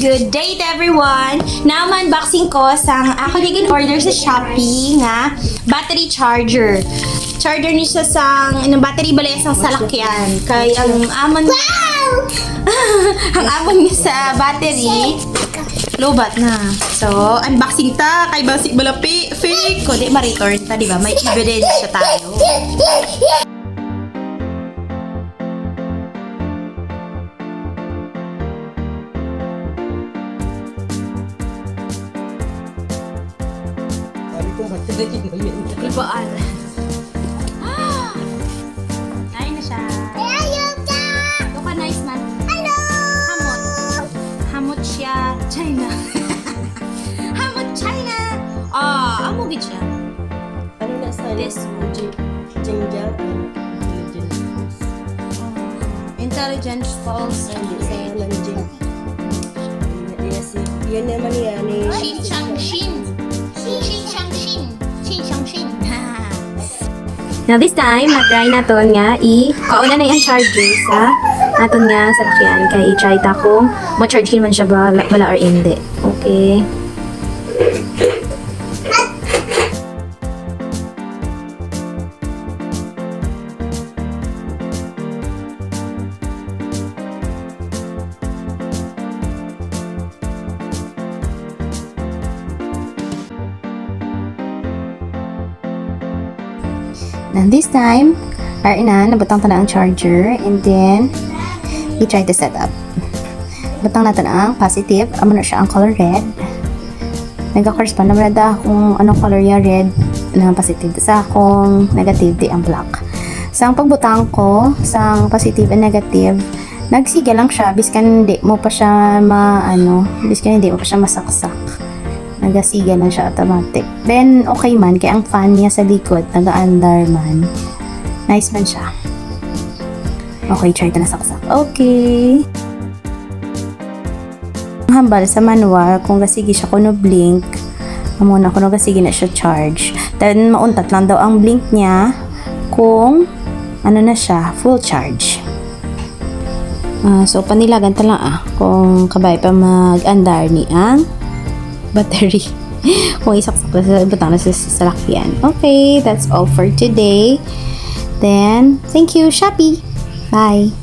Good day to everyone! Now, unboxing ko sang ako naging order sa Shopee nga battery charger. Charger ni siya sang battery balay sang salakyan. Kay ang amon ang amon niya sa battery lobat na. So, unboxing ta kay basic balapi fake ko di ma-return ta, di ba? May evidence siya tayo. Ibaan. Ay na siya. Ito ka nice man. Hello! Hamot. Hamot siya. China. Hamot China. Amugit siya. Ano na sa This one. Jingjang Intelligent false. Hindi sa nanjing. Yes, yan naman yan eh. Shin Chang Shin. Shin Chang Shin. Shin Chang Shin. Now this time, na-try naton nga kauna na yung charger sa naton nga sa lakyan. Kaya i-try ta kung ma-charge man siya ba wala or hindi. Okay. And this time, nabutang ta na ang charger and then i-try to set up. Butang natin ang positive. Amo na siya ang color red. Nagka-correspond naman na kung anong color ya red na positive sa akong negative di ang black. Sa ang pagbutang ko, sa positive and negative, nagsiga lang siya biskan hindi mo pa siya biskan hindi mo pa siya masaksak. Nagasiga lang siya automatic. Then, okay man. Kaya ang fan niya sa likod, naga-andar man. Nice man siya. Okay, try ito na saksak. Okay. Ang hambal sa manual, kung gasigi siya kuno blink, muna kuno gasigi na siya charge. Then, mauntat lang daw ang blink niya kung na siya, full charge. So, panilagan ta lang kung kabay pa mag-andar ni ang battery. Kung isaksak na sa butang na sa salakyan. Okay, that's all for today. Then, thank you, Shopee. Bye.